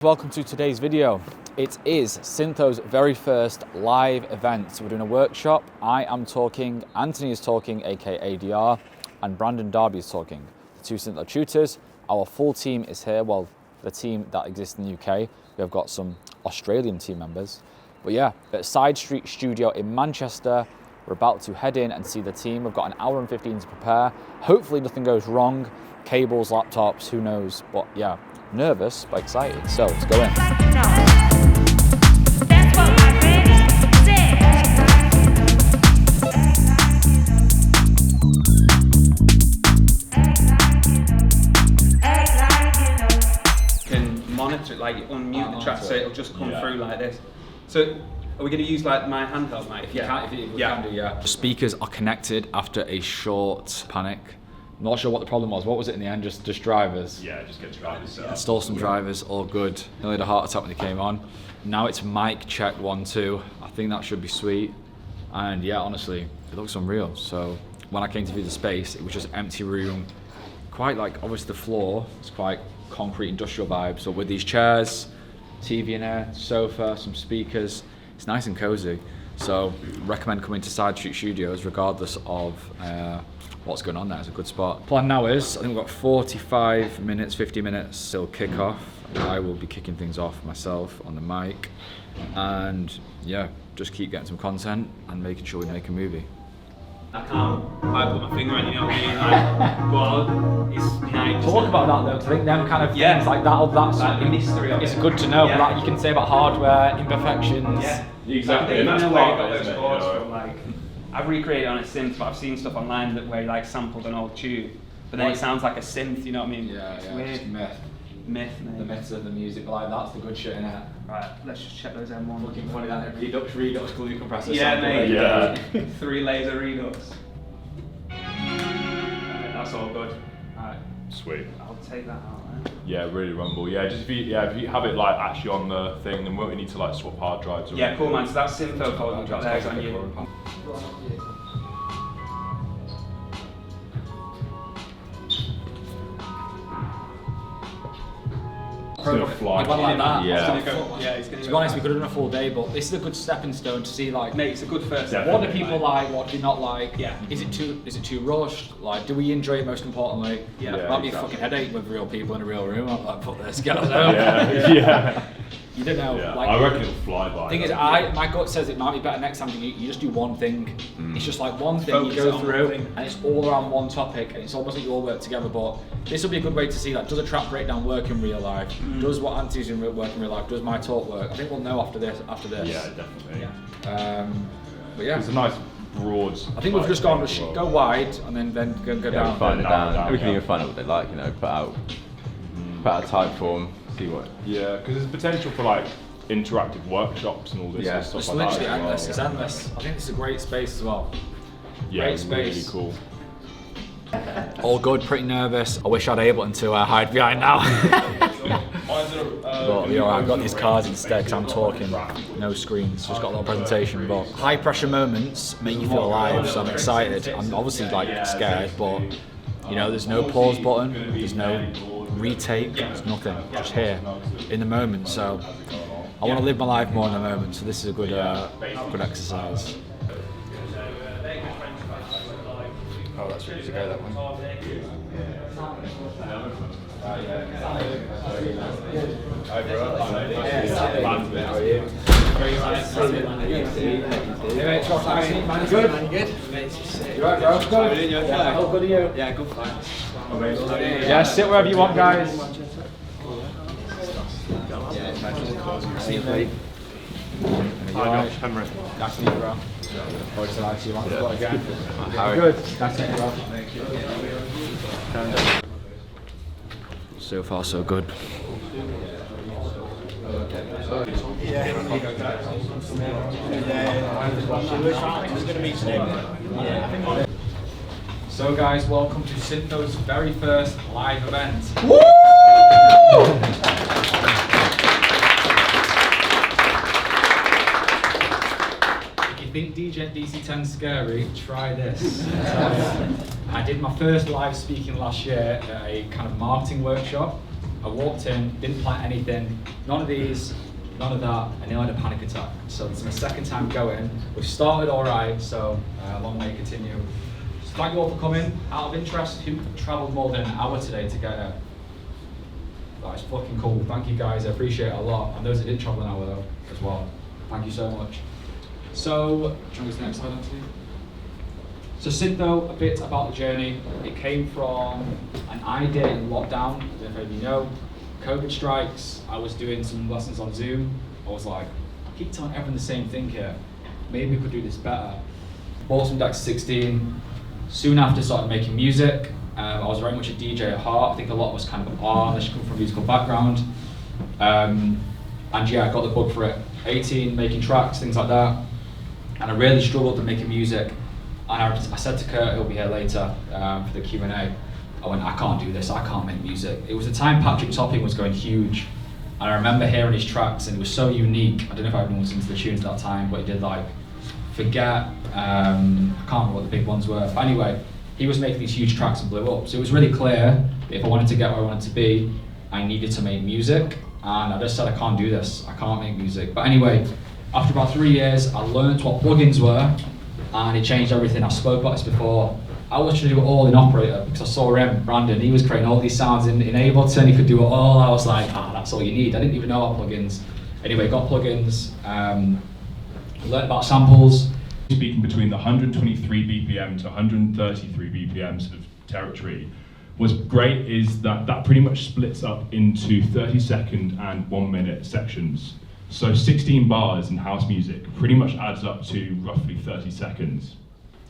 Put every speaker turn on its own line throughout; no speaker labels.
Welcome to today's video. It is Syntho's very first live event. So we're doing a workshop. I am talking, Anthony is talking, aka ADR, and Brandon Darby is talking. The two Syntho tutors. Our full team is here. Well, the team that exists in the UK. We have got some Australian team members. But yeah, at Side Street Studio in Manchester, we're about to head in and see the team. We've got an hour and 15 to prepare. Hopefully nothing goes wrong. Cables, laptops, who knows? But yeah. Nervous but excited, so let's go in.
Can monitor it, like you unmute the track so it'll just come through like this. So are we going to use like my handheld mic?
If you can do, yeah. Speakers are connected after a short panic. Not sure what the problem was. What was it in the end? Just drivers?
Yeah, just get drivers.
Install some drivers, all good. Nearly had a heart attack when they came on. Now it's mic check 1, 2. I think that should be sweet. And yeah, honestly, it looks unreal. So when I came to view the space, it was just empty room. Quite like, obviously the floor, it's quite concrete industrial vibes. So with these chairs, TV in there, sofa, some speakers, it's nice and cozy. So recommend coming to Side Street Studios regardless of what's going on there. It's a good spot. Plan now is, I think we've got 45 minutes, 50 minutes till kick off. I will be kicking things off myself on the mic. And yeah, just keep getting some content and making sure we make a movie.
I can't quite put my finger on, you know what I mean? Like, well, it's nice.
Talk about that though, 'cause I think them kind of things like that, that's
like the mystery of
it's
it.
good to know.
Yeah.
But like you can say about hardware, imperfections.
Yeah,
exactly.
I
And that's
think where you
part
got
of it,
those
isn't it?
chords
You know?
from, like, I've recreated on a synth, but I've seen stuff online where you like sampled an old tune, but then it sounds like a synth. You know what I mean? It's weird. Myth, mate.
The myths of the music, but like that's the good shit in it.
Right, let's just check those M1.
Looking funny that Redux glue compressor.
Yeah, mate.
Yeah.
3 laser Redux. Right, that's all good. Alright,
Sweet.
I'll take that out, right?
Yeah, really rumble. Yeah, just if you have it like actually on the thing, then we won't need to like swap hard drives. Or
Yeah, cool,
anything.
man. So that Syntho code we've got there is on you.
It's gonna fly.
Like that.
Yeah.
He's gonna
To be honest, we could have done a full day, but this is a good stepping stone to see like
Mate, it's a good first step.
Definitely.
what do people like, what do you not like?
Yeah.
Is it too rushed? Like, do we enjoy it most importantly?
Yeah.
Yeah,
Might be a
exactly.
fucking headache with real people in a real room. I'm like, fuck this, get us
Yeah, yeah.
You don't know.
Yeah.
Like,
I reckon it'll fly by.
thing is, my gut says it might be better next time you just do one thing. It's just like one thing
Focus
you go
on
through,
one thing.
and it's all around one topic, and it's almost like you all work together. But this will be a good way to see, like, does a track breakdown work in real life? Does what Anthony's doing work in real life? Does my talk work? I think we'll know after this.
Yeah, definitely.
But yeah,
It's a nice broad.
I think we've just gone to go wide and then go
Yeah,
down.
find it
Down,
down. We can
yeah.
even find out what they like, you know, put out a type form, see what.
Yeah, because there's potential for like interactive workshops and all this
Yeah.
and stuff
It's
like
literally
that.
endless.
as well.
It's endless. I think it's a great space as well.
Yeah,
great
it's really
space.
cool.
All good, pretty nervous. I wish I'd Ableton to hide behind now. But yeah, I've got these cards instead because I'm talking, no screens, just got a little presentation. But high pressure moments make you feel alive, so I'm excited. I'm obviously like scared, but you know, there's no pause button, there's no retake, there's nothing, just here in the moment. So I want to live my life more in the moment. So this is a good exercise. Oh, that's ready to go, that one. Yeah, sit wherever you want, guys. See you, mate.
Henry.
Nice to meet you, bro. Or to nice to you, man. Again.
Harry.
Good. Nice to meet you, bro. So far, so good. So guys, welcome to Syntho's very first live event. If you think DJ DC10 is scary, try this. I did my first live speaking last year at a kind of marketing workshop. I walked in, didn't plan anything, none of these, none of that, and nearly had a panic attack. So it's my second time going. We've started all right, so long may it continue. So thank you all for coming. Out of interest, who travelled more than an hour today to get here? That's fucking cool. Thank you guys, I appreciate it a lot. And those that didn't travel an hour though, as well. Thank you so much. So, try to go to the next slide, Anthony. So Syntho, a bit about the journey. It came from an idea in lockdown. I don't know if you know. COVID strikes, I was doing some lessons on Zoom. I was like, I keep telling everyone the same thing here. Maybe we could do this better. Bought some Dex 16. Soon after started making music. I was very much a DJ at heart. I think a lot of us kind of are, unless you come from a musical background. And yeah, I got the bug for it. 18, making tracks, things like that. And I really struggled to making music. And I said to Kurt, he'll be here later for the Q&A, I went, I can't do this, I can't make music. It was the time Patrick Topping was going huge. And I remember hearing his tracks and it was so unique. I don't know if everyone was into the tunes at that time, but he did like Forget, I can't remember what the big ones were. But anyway, he was making these huge tracks and blew up. So it was really clear that if I wanted to get where I wanted to be, I needed to make music. And I just said, I can't do this, I can't make music. But anyway, after about 3 years, I learned what plugins were, and it changed everything. I spoke about this before. I was trying to do it all in Operator because I saw him, Brandon, he was creating all these sounds in Ableton, he could do it all. I was like, that's all you need. I didn't even know about plugins. Anyway, got plugins, learned about samples.
Speaking between the 123 BPM to 133 BPM sort of territory, what's great is that pretty much splits up into 30-second and 1 minute sections. So 16 bars in house music pretty much adds up to roughly 30 seconds.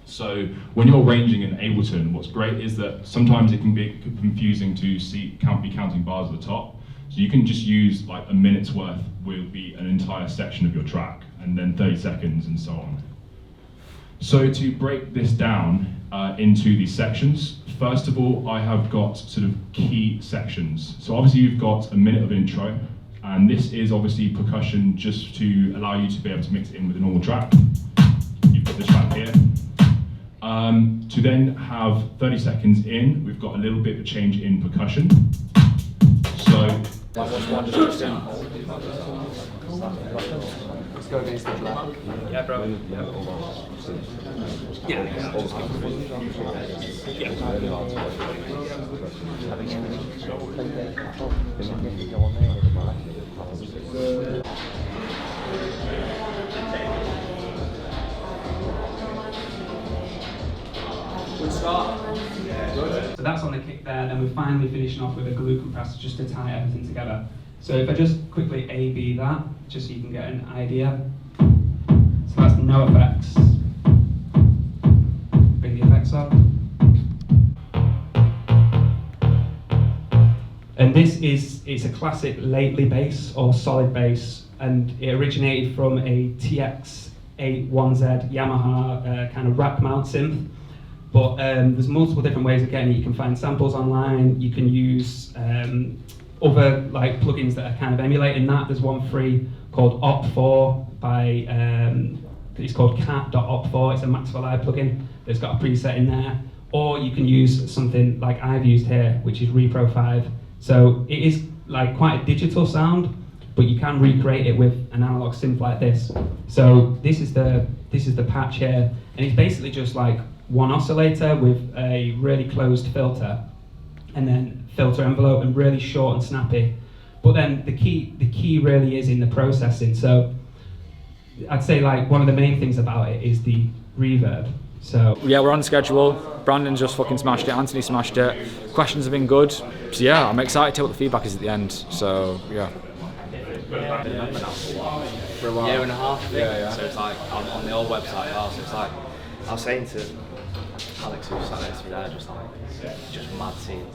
So when you're arranging in Ableton, what's great is that sometimes it can be confusing to be counting bars at the top. So you can just use like a minute's worth will be an entire section of your track, and then 30 seconds and so on. So to break this down into these sections, first of all, I have got sort of key sections. So obviously you've got a minute of intro, and this is obviously percussion just to allow you to be able to mix it in with a normal track. You've got the track here. To then have 30 seconds in, we've got a little bit of a change in percussion. So,
Let's go against the black. Yeah, bro. Good start. So that's on the kick there, then we're finally finishing off with a glue compressor just to tie everything together. So if I just quickly A-B that, just so you can get an idea. So that's no effects. Bring the effects up. And it's a classic lately bass or solid bass, and it originated from a TX-81Z Yamaha kind of rack mount synth. But there's multiple different ways of getting it. You can find samples online. You can use other like plugins that are kind of emulating that. There's one free called Op4 by it's called cat.op4. It's a Max for Live plugin that's got a preset in there. Or you can use something like I've used here, which is Repro 5. So it is like quite a digital sound, but you can recreate it with an analog synth like this. So this is the patch here, and it's basically just like one oscillator with a really closed filter, and then filter envelope, and really short and snappy. But then the key really is in the processing. So I'd say like one of the main things about it is the reverb. So
yeah, we're on schedule. Brandon just fucking smashed it. Anthony smashed it. Questions have been good. So yeah, I'm excited to hear what the feedback is at the end. So yeah.
For a year and a half, I think. Yeah. So it's like on the old website as well. So it's like I was saying to Alex, who was sat next to me there, just mad seeing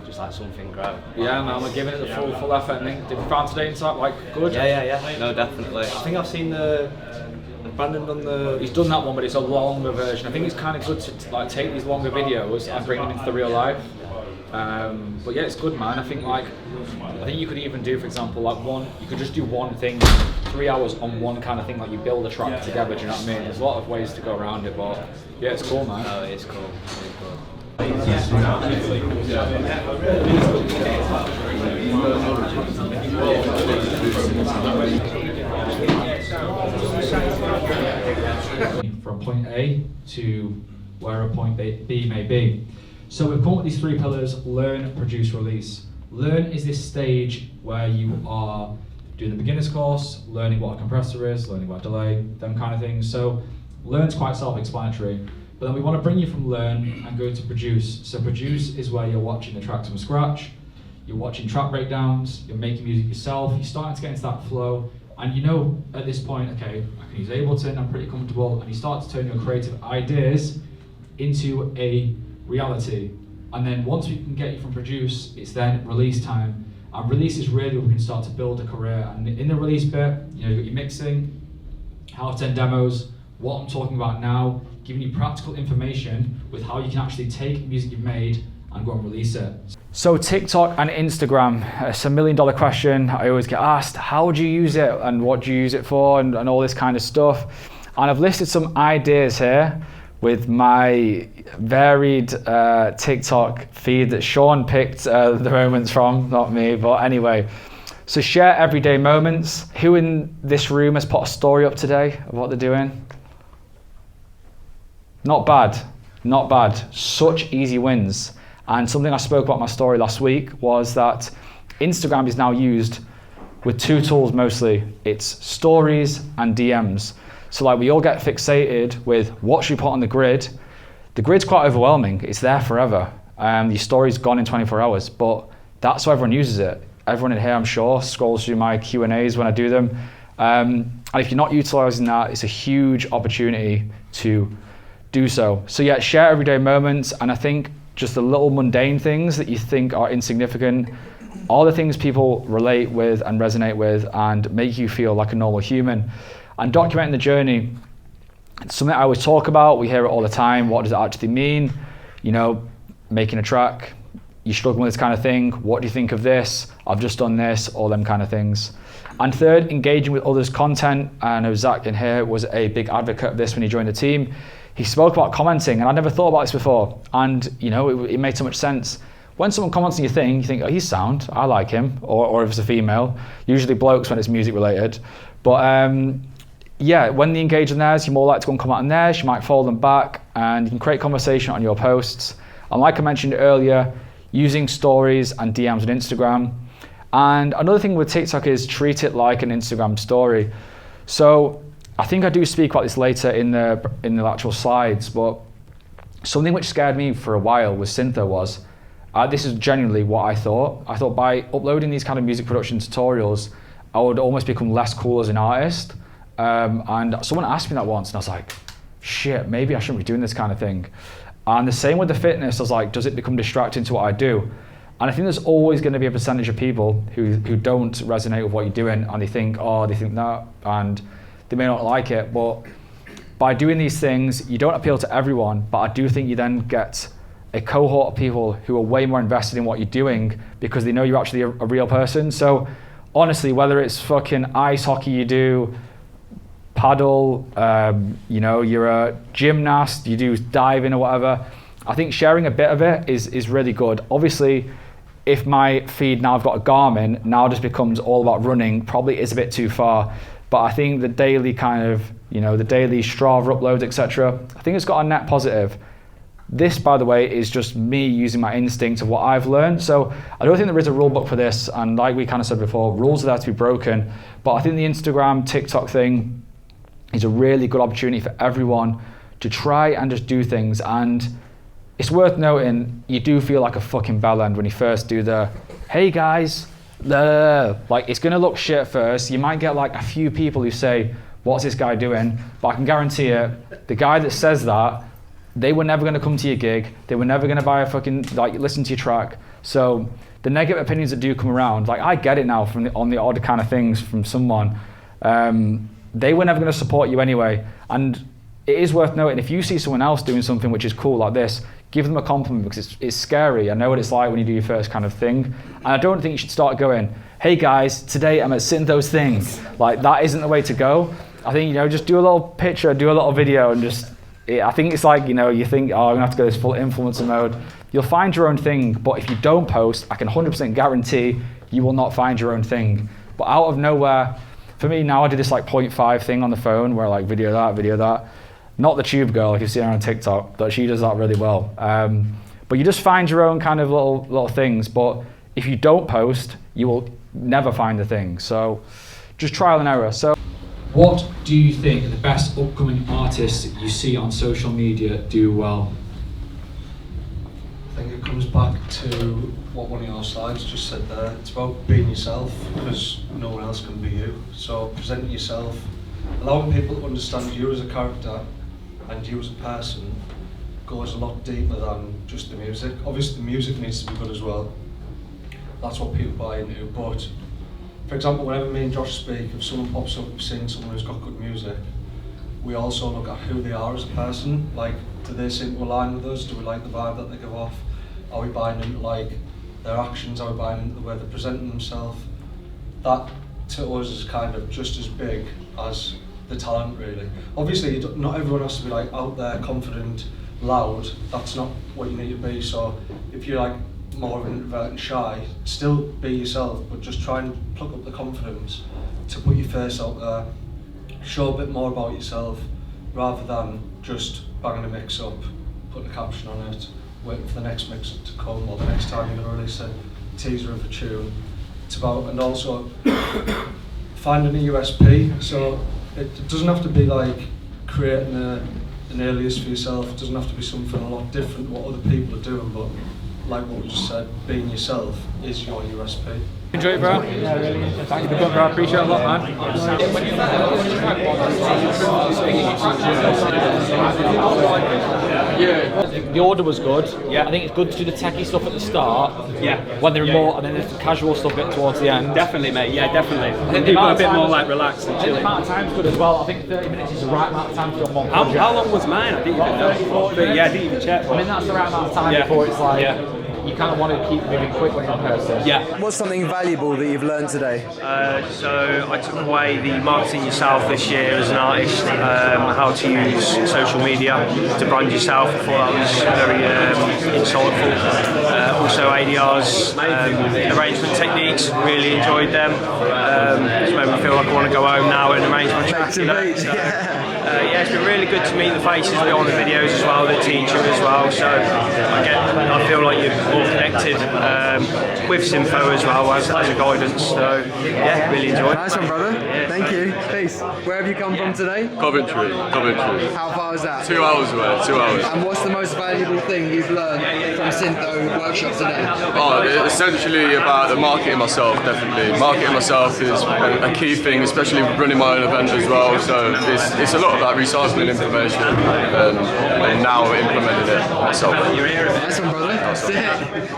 just like something grow.
Yeah, man, we're giving it the full effort. I think. Did you find today inside like good?
Yeah. No, definitely. I think I've seen Brandon done the.
He's done that one, but it's a longer version. I think it's kind of good to like take these longer videos and bring them into the real life. But yeah, it's good, man. I think you could even do, for example, like you could just do one thing, 3 hours on one kind of thing, like you build a track together. Do you know what I mean? There's a lot of ways to go around it, but yeah, it's cool, man.
No, it is cool. Really cool.
From point A to where a point B may be. So we've come up with these three pillars: learn, produce, release. Learn is this stage where you are doing the beginner's course, learning what a compressor is, learning what a delay, them kind of things. So learn's quite self-explanatory, but then we want to bring you from learn and go to produce. So produce is where you're watching the tracks from scratch, you're watching track breakdowns, you're making music yourself, you're starting to get into that flow, and you know at this point, okay, I can use Ableton, I'm pretty comfortable, and you start to turn your creative ideas into a reality. And then once we can get you from produce, it's then release time. And release is really where we can start to build a career. And in the release bit, you know, you've got your mixing, how to 10 demos, what I'm talking about now, giving you practical information with how you can actually take music you've made and go and release it. So TikTok and Instagram, it's $1 million question. I always get asked, how do you use it and what do you use it for and all this kind of stuff. And I've listed some ideas here with my varied TikTok feed that Sean picked the moments from, not me, but anyway. So share everyday moments. Who in this room has put a story up today of what they're doing? Not bad, not bad. Such easy wins. And something I spoke about in my story last week was that Instagram is now used with two tools mostly. It's stories and DMs. So like we all get fixated with what should we put on the grid. The grid's quite overwhelming. It's there forever. Your story's gone in 24 hours, but that's why everyone uses it. Everyone in here, I'm sure, scrolls through my Q&As when I do them. And if you're not utilizing that, it's a huge opportunity to do so. So yeah, share everyday moments. And I think just the little mundane things that you think are insignificant are the things people relate with and resonate with and make you feel like a normal human. And documenting the journey, it's something I always talk about. We hear it all the time. What does it actually mean? You know, making a track, you're struggling with this kind of thing. What do you think of this? I've just done this, all them kind of things. And third, engaging with others' content. I know Zach in here was a big advocate of this when he joined the team. He spoke about commenting, and I never thought about this before. And you know, it made so much sense. When someone comments on your thing, you think, oh, he's sound, I like him. Or if it's a female, usually blokes when it's music related. But yeah, when the engagement theirs, you're more likely to go and comment on theirs, you might follow them back, and you can create conversation on your posts. And like I mentioned earlier, using stories and DMs on Instagram. And another thing with TikTok is treat it like an Instagram story. So I think I do speak about this later in the actual slides, but something which scared me for a while with Syntho was, this is genuinely what I thought. I thought by uploading these kind of music production tutorials, I would almost become less cool as an artist. And someone asked me that once, and I was like, shit, maybe I shouldn't be doing this kind of thing. And the same with the fitness, I was like, does it become distracting to what I do? And I think there's always going to be a percentage of people who don't resonate with what you're doing, and they think that, and they may not like it. But by doing these things, you don't appeal to everyone, but I do think you then get a cohort of people who are way more invested in what you're doing because they know you're actually a real person. So honestly, whether it's fucking ice hockey you do, paddle, you know, you're a gymnast, you do diving or whatever, I think sharing a bit of it is really good. Obviously, if my feed now I've got a Garmin, now just becomes all about running, probably is a bit too far. But I think the daily kind of, you know, the daily Strava uploads, etc., I think it's got a net positive. This, by the way, is just me using my instinct of what I've learned. So I don't think there is a rule book for this. And like we kind of said before, rules are there to be broken. But I think the Instagram, TikTok thing is a really good opportunity for everyone to try and just do things. And it's worth noting, you do feel like a fucking bellend when you first do the, hey guys, like it's gonna look shit first. You might get like a few people who say, what's this guy doing? But I can guarantee it, the guy that says that, they were never gonna come to your gig. They were never gonna buy a fucking, like listen to your track. So the negative opinions that do come around, like I get it now from on the odd kind of things from someone, they were never gonna support you anyway. And it is worth noting, if you see someone else doing something which is cool like this, give them a compliment because it's scary. I know what it's like when you do your first kind of thing. And I don't think you should start going, hey guys, today I'm at Syntho's thing. Like that isn't the way to go. I think, you know, just do a little picture, do a little video and just, I think it's like, you think, oh, I'm gonna have to go this full influencer mode. You'll find your own thing, but if you don't post, I can 100% guarantee you will not find your own thing. But out of nowhere, for me now, I do this like 0.5 thing on the phone where like video that. Not the tube girl, if you see her on TikTok, but she does that really well. But you just find your own kind of little things. But if you don't post, you will never find the thing. So just trial and error. So, what do you think are the best upcoming artists you see on social media do well?
I think it comes back to what one of your slides just said there. It's about being yourself, because no one else can be you. So presenting yourself, allowing people to understand you as a character and you as a person goes a lot deeper than just the music. Obviously the music needs to be good as well. That's what people buy into. But for example, whenever me and Josh speak, if someone pops up saying someone who's got good music, we also look at who they are as a person. Like, do they seem to align with us? Do we like the vibe that they give off? Are we buying into like their actions? Are we buying into the way they're presenting themselves? That to us is kind of just as big as the talent, really. Obviously, not everyone has to be like out there, confident, loud. That's not what you need to be. So if you're like more of an introvert and shy, still be yourself, but just try and pluck up the confidence to put your face out there, show a bit more about yourself, rather than just banging a mix up, putting a caption on it, waiting for the next mix up to come, or the next time you're going to release a teaser of a tune. It's about, and also finding a USP. So it doesn't have to be like creating an alias for yourself. It doesn't have to be something a lot different to what other people are doing, but like what we just said, being yourself is your USP.
Enjoy it, bro. Yeah, really. Thank you for coming, bro. I appreciate it a lot, man. Yeah. The order was good. Yeah. I think it's good to do the techie stuff at the start. Yeah. When they're more, and then there's the casual stuff bit towards the end.
Definitely, mate. Yeah, definitely.
I think
people are a bit more like relaxed and chilling.
The amount of time's good as well. I think 30 minutes is the right amount of time for one.
How long was mine? I didn't even know. Yeah, I didn't even check.
I mean, that's the right amount of time before it's like. You kind of want to keep moving quick when you're in person.
Yeah.
What's something valuable that you've learned today?
So I took away the marketing yourself this year as an artist, how to use social media to brand yourself. I thought that was very insightful. Also ADR's arrangement techniques, really enjoyed them. It's made me feel like I want to go home now and arrange my track. Yeah, it's been really good to meet the faces behind the videos as well, the teacher as well. So I feel like you're more connected with Sympho as well as a guidance. So yeah, really enjoyed it.
Nice one, brother.
Yeah,
Thank you. Peace. Where have you come from today?
Coventry.
How far is that?
2 hours away, 2 hours.
And what's the most valuable thing you've learned from Syntho workshop today?
Oh, essentially about marketing myself, definitely. Marketing myself is a key thing, especially running my own event as well. So it's a lot about recycling information and now implementing it myself.
Nice one, brother. Sick.